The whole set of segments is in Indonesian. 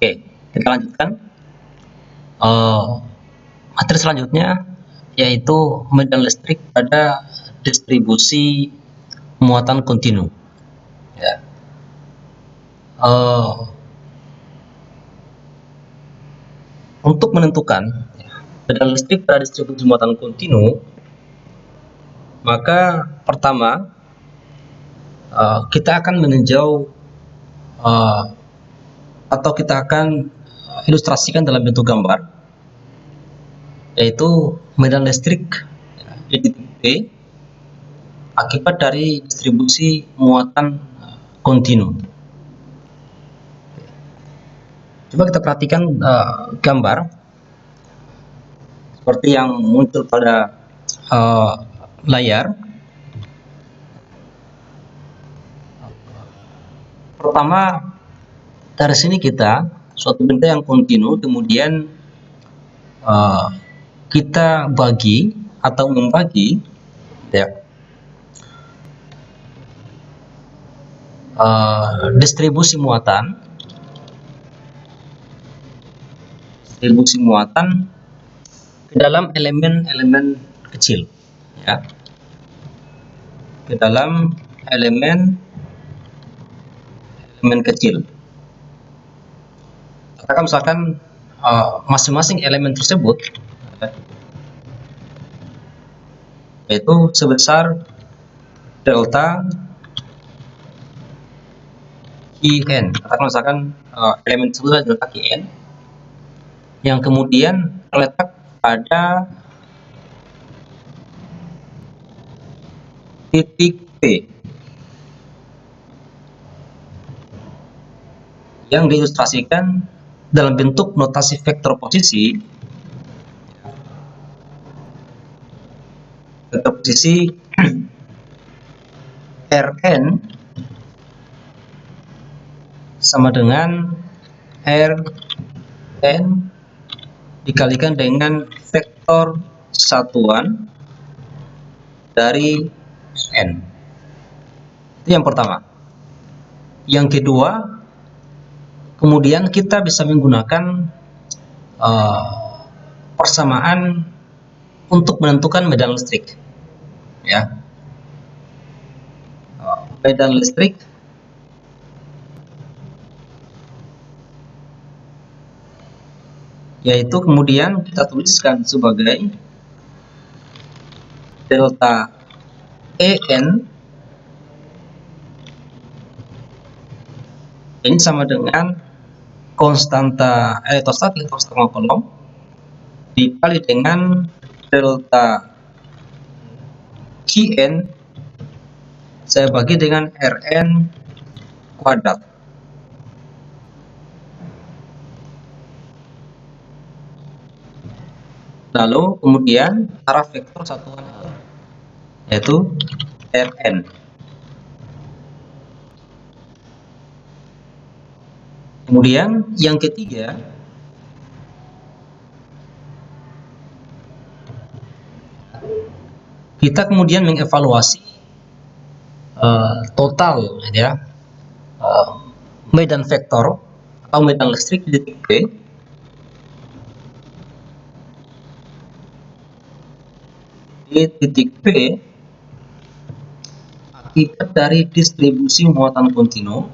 Oke, kita lanjutkan. Materi selanjutnya yaitu medan listrik pada distribusi muatan kontinu. Ya. Untuk menentukan medan listrik pada distribusi muatan kontinu, maka pertama kita akan meninjau atau kita akan ilustrasikan dalam bentuk gambar, yaitu medan listrik di titik B akibat dari distribusi muatan kontinu. Coba kita perhatikan gambar seperti yang muncul pada layar. Pertama, dari sini kita suatu benda yang kontinu, kemudian kita bagi atau membagi ya, distribusi muatan ke dalam elemen-elemen kecil, ya, ke dalam elemen kecil. Katakan misalkan masing-masing elemen tersebut yaitu sebesar delta Qn. Katakan misalkan elemen tersebut delta Qn yang kemudian terletak pada titik P yang diilustrasikan dalam bentuk notasi vektor posisi. Vektor posisi Rn sama dengan Rn dikalikan dengan vektor satuan dari N. Itu yang pertama. Yang kedua, kemudian kita bisa menggunakan persamaan untuk menentukan medan listrik, ya. Medan listrik yaitu kemudian kita tuliskan sebagai delta En ini sama dengan konstanta elektrostatik terma kolom dikali dengan delta Qn saya bagi dengan Rn kuadrat. Lalu kemudian arah vektor satuan yaitu Rn. Kemudian yang ketiga, kita kemudian mengevaluasi total, ya, medan vektor atau medan listrik di titik P akibat dari distribusi muatan kontinu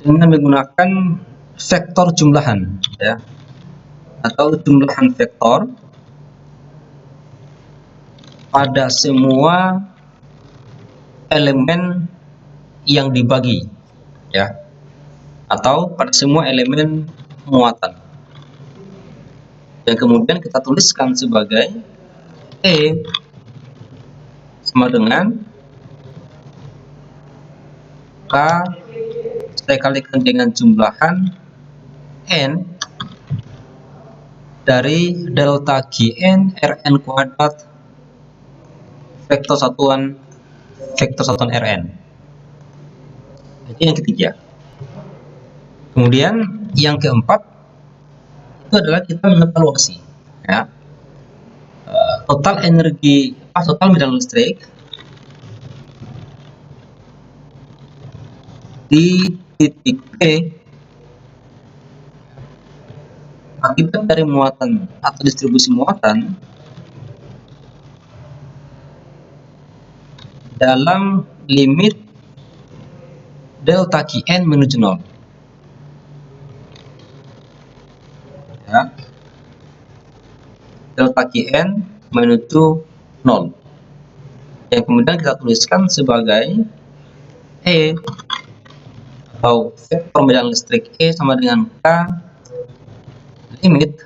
dengan menggunakan vektor jumlahan, ya, atau jumlahan vektor pada semua elemen yang dibagi, ya, atau pada semua elemen muatan yang kemudian kita tuliskan sebagai E sama dengan K saya kalikan dengan jumlahan N dari delta Gn Rn kuadrat vektor satuan Rn. Itu yang ketiga. Kemudian yang keempat itu adalah kita mengevaluasi, ya, total energi total medan listrik di titik P akibat dari muatan atau distribusi muatan dalam limit delta Qn menuju 0. Ya. Delta Qn menuju 0. Yang kemudian kita tuliskan sebagai E atau vektor medan listrik E sama dengan K limit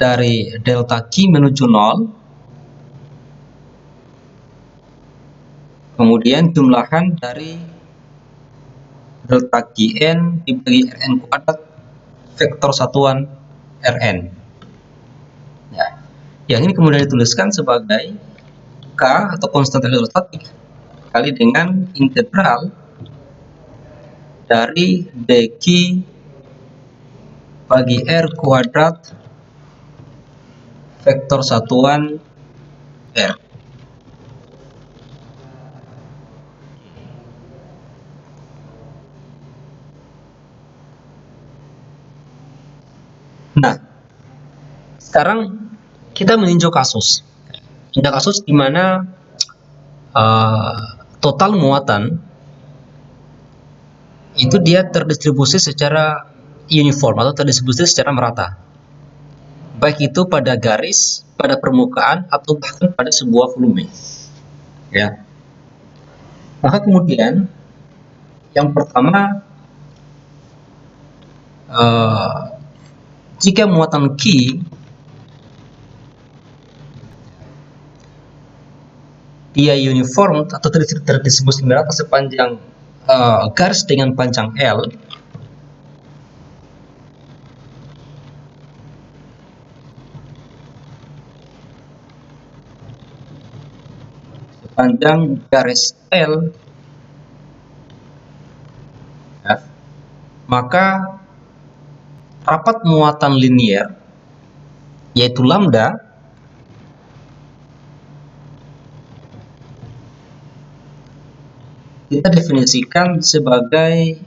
dari delta Q menuju 0, kemudian jumlahan dari delta Qn dibagi Rn kuadrat vektor satuan Rn. Ya. Yang ini kemudian dituliskan sebagai K atau konstan elektrostatik kali dengan integral dari dq bagi R kuadrat vektor satuan R. Nah, sekarang kita meninjau kasus. Ada kasus di mana total muatan itu dia terdistribusi secara uniform atau terdistribusi secara merata, baik itu pada garis, pada permukaan, atau bahkan pada sebuah volume. Ya. Maka kemudian yang pertama, jika muatan Q dia uniform atau terdistribusi merata sepanjang garis dengan panjang L, sepanjang garis L, ya, maka rapat muatan linier yaitu lambda kita definisikan sebagai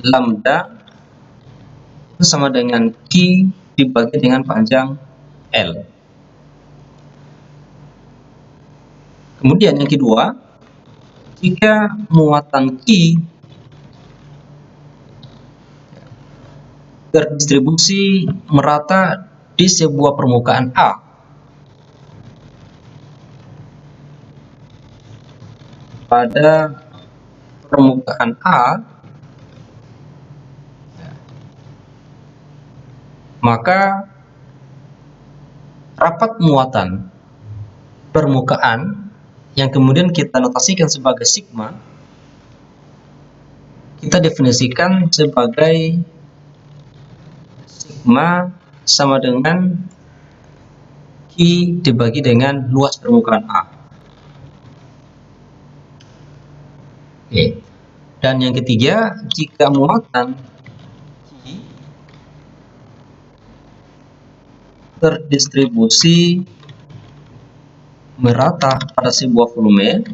lambda itu sama dengan Q dibagi dengan panjang L. Kemudian yang kedua, jika muatan Q terdistribusi merata di sebuah permukaan A, pada permukaan A, maka rapat muatan permukaan yang kemudian kita notasikan sebagai sigma, kita definisikan sebagai sigma sama dengan Q dibagi dengan luas permukaan A. Oke. Dan yang ketiga, jika muatan Q terdistribusi merata pada sebuah volume,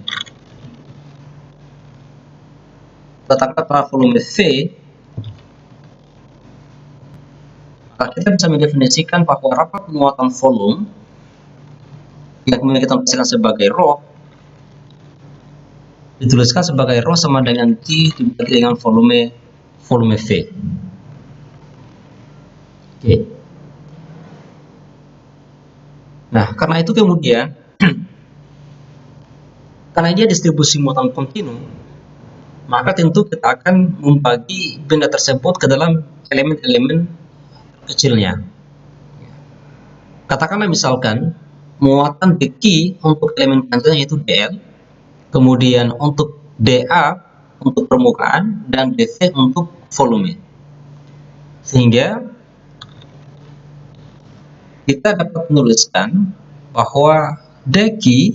letakkan pada volume V, maka kita bisa mendefinisikan bahwa rapat muatan volume yang kemudian kita tuliskan sebagai rho dituliskan sebagai rho sama dengan Q dibagi dengan volume V. Oke. Nah, karena itu kemudian karena dia distribusi muatan kontinu, maka tentu kita akan membagi benda tersebut ke dalam elemen-elemen kecilnya. Katakanlah misalkan muatan dq untuk elemen panjangnya itu dl, kemudian untuk dA untuk permukaan, dan dV untuk volume. Sehingga kita dapat menuliskan bahwa dq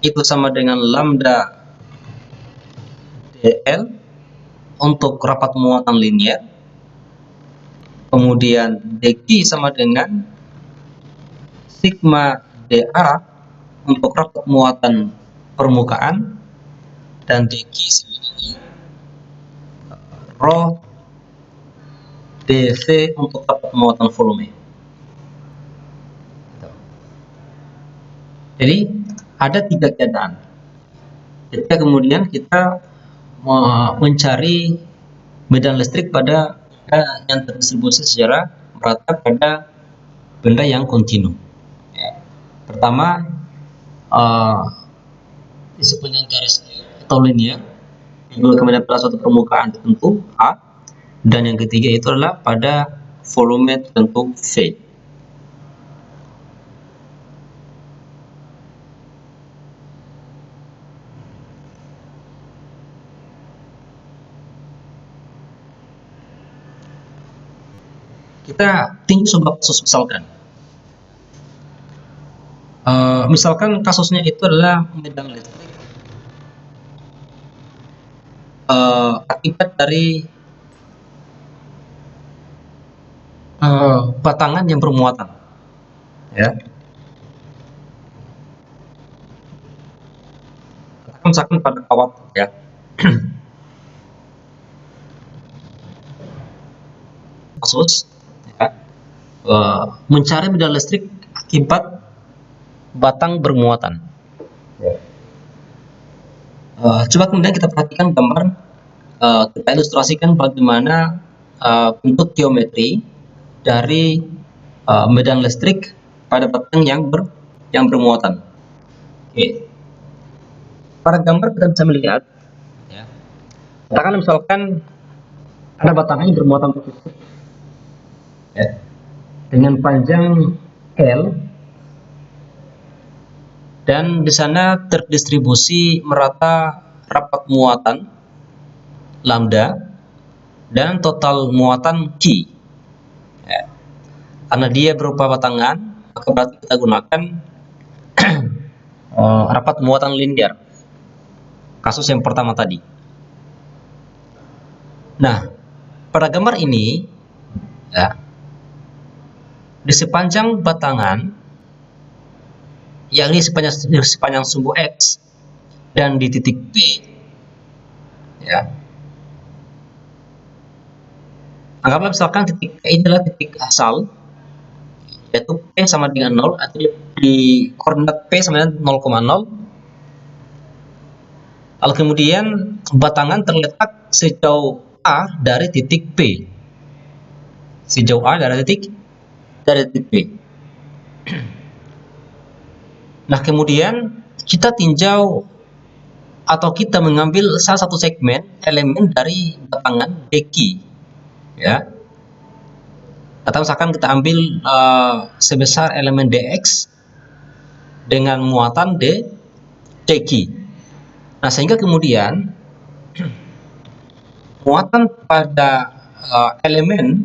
itu sama dengan lambda dl untuk rapat muatan linier, kemudian dq sama dengan sigma dA untuk rapat muatan permukaan, dan dq sama dengan rho dv untuk dapat muatan volume. Jadi ada 3 keadaan ketika kemudian kita mencari medan listrik pada yang terdistribusi secara merata pada benda yang kontinu. Ya. Pertama, di sepanjang garis atau linear, kedua kemudian pada suatu permukaan tertentu A, dan yang ketiga itu adalah pada volume tertentu V. Kita tinjau sebuah kasus misalkan. Misalkan kasusnya itu adalah medan listrik akibat dari batangan yang bermuatan, ya. Misalkan pada kawat, ya. Kasus, ya, mencari medan listrik akibat batang bermuatan. Coba kemudian kita perhatikan gambar, kita ilustrasikan bagaimana bentuk geometri dari medan listrik pada batang yang bermuatan. Oke. Pada gambar kita bisa melihat, ya, katakan misalkan ada batang yang bermuatan positif, ya, dengan panjang L, dan di sana terdistribusi merata rapat muatan lambda dan total muatan Q. Ya. Karena dia berupa batangan, maka berarti kita gunakan rapat muatan linear. Kasus yang pertama tadi. Nah, pada gambar ini, ya, di sepanjang batangan, yakni sepanjang sumbu X, dan di titik P, ya, anggaplah misalkan titik P ini adalah titik asal, yaitu P sama dengan 0, atau di koordinat P sama dengan 0,0. Lalu kemudian batangan terletak sejauh A dari titik P, sejauh A dari titik P. Nah, kemudian kita tinjau atau kita mengambil salah satu segmen elemen dari batangan DQ, ya. Atau misalkan kita ambil sebesar elemen DX dengan muatan DQ. Nah, sehingga kemudian muatan pada elemen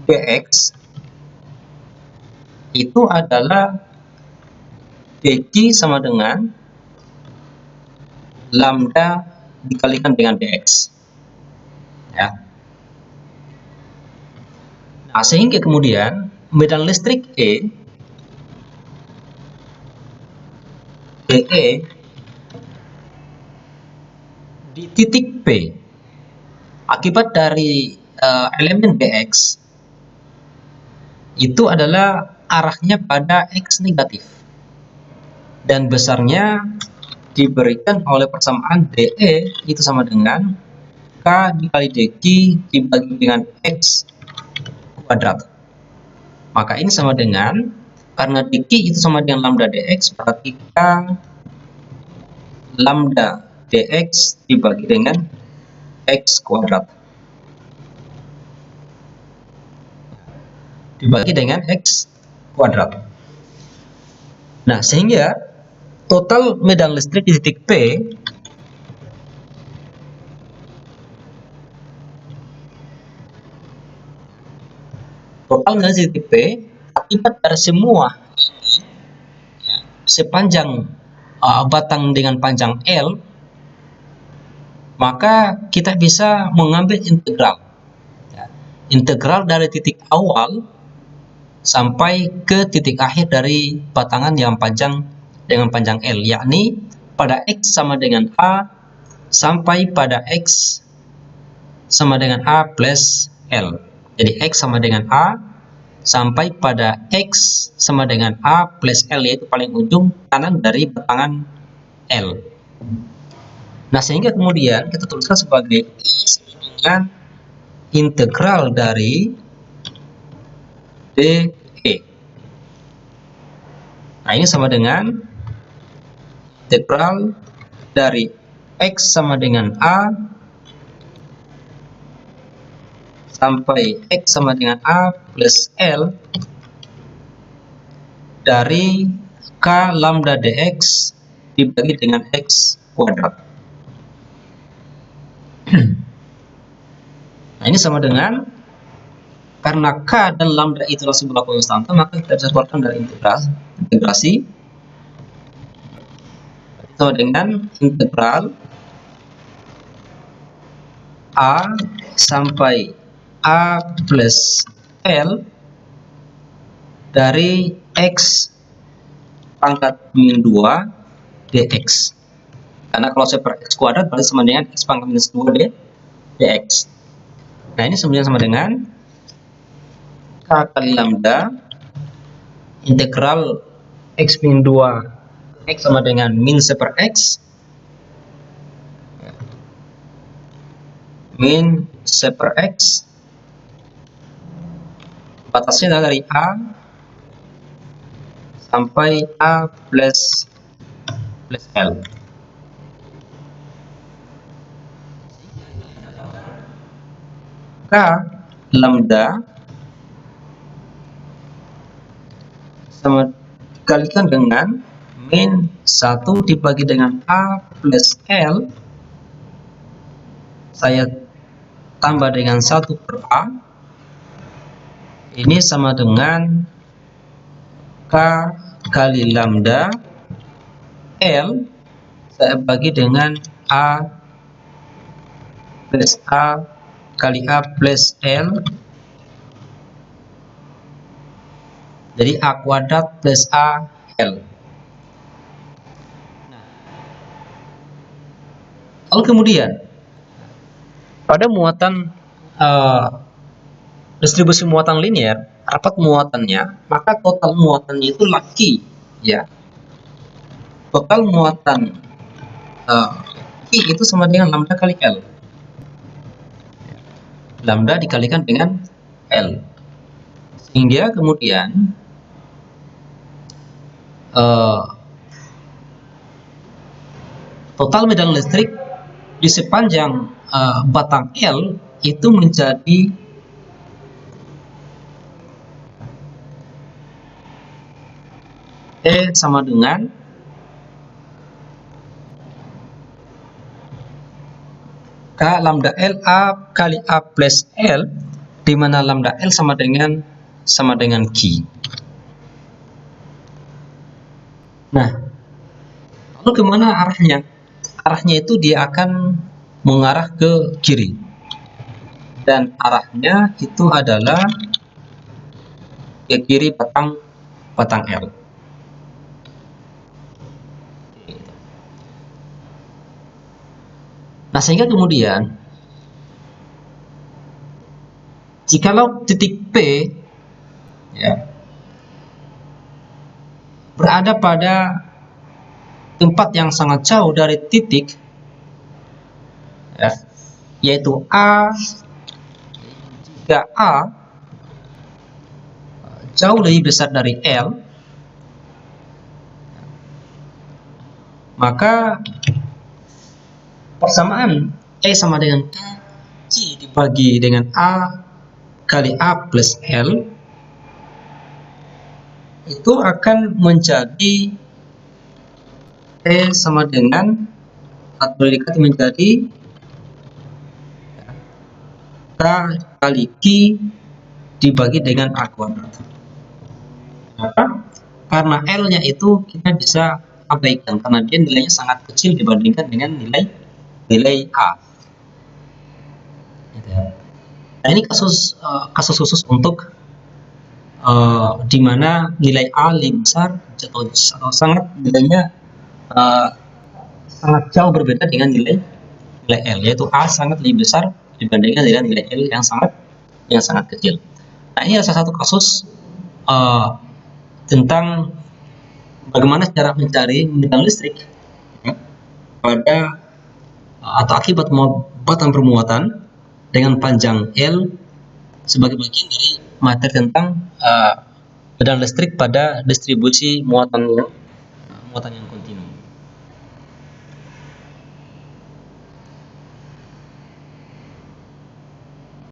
DX itu adalah DQ sama dengan lambda dikalikan dengan dx, ya. Nah, sehingga kemudian medan listrik E DE di titik P akibat dari elemen dx itu adalah arahnya pada X negatif, dan besarnya diberikan oleh persamaan DE itu sama dengan K dikali DQ dibagi dengan X kuadrat. Maka ini sama dengan, karena DQ itu sama dengan lambda DX, berarti K lambda DX dibagi dengan X kuadrat. Dibagi dengan X kuadrat. Nah, sehingga total medan listrik di titik P akibat dari semua sepanjang batang dengan panjang L, maka kita bisa mengambil integral, ya, integral dari titik awal sampai ke titik akhir dari batangan yang panjang dengan panjang L, yakni pada X sama dengan A sampai pada X sama dengan A plus L. Jadi X sama dengan A sampai pada X sama dengan A plus L, yaitu paling ujung kanan dari batangan L. Nah, sehingga kemudian kita tuliskan sebagai I sama dengan integral dari DE. Nah, ini sama dengan integral dari X sama dengan A sampai X sama dengan A plus L dari K lambda dx dibagi dengan X kuadrat. Nah, ini sama dengan, karena K dan lambda itu adalah sebuah konstanta, maka kita bisa keluarkan dari integrasi itu dengan integral A sampai A plus L dari X pangkat min 2 dx. Karena kalau saya per X kuadrat berarti sama dengan X pangkat minus 2 dx. Nah, ini sebenarnya sama dengan K kali lambda integral X min 2 X sama dengan min 1 per X min 1 per X, batasnya dari A sampai A plus L. K lambda sama dikalikan dengan min 1 dibagi dengan A plus L, saya tambah dengan 1 per A, ini sama dengan K kali lambda L saya bagi dengan A plus A kali A plus L, jadi A kuadrat plus A L. Lalu kemudian pada muatan distribusi muatan linear, rapat muatannya, maka total muatannya itu laki, ya. Total muatan I itu sama dengan lambda kali L. Lambda dikalikan dengan L. Sehingga kemudian total medan listrik di sepanjang batang L itu menjadi E sama dengan K lambda L A kali A plus L, di mana lambda L sama dengan Q. Nah, lalu kemana arahnya? Arahnya itu dia akan mengarah ke kiri, dan arahnya itu adalah ke kiri batang L. Nah, sehingga kemudian jikalau titik P, ya, berada pada tempat yang sangat jauh dari titik, ya, yaitu A, jika A jauh lebih besar dari L, maka persamaan E sama dengan Q dibagi dengan A kali A plus L itu akan menjadi E sama dengan, atau dikali menjadi K kali Q dibagi dengan A kuadrat. Maka karena L-nya itu kita bisa abaikan karena dia nilainya sangat kecil dibandingkan dengan nilai A. Nah, ini kasus khusus untuk di mana nilai A lebih besar atau sangat nilainya sangat jauh berbeda dengan nilai L, yaitu A sangat lebih besar dibandingkan dengan nilai L yang sangat kecil. Nah, ini adalah salah satu kasus tentang bagaimana cara mencari medan listrik ya, pada atau akibat muatan permuatan dengan panjang L sebagai bagian dari materi tentang medan listrik pada distribusi muatan yang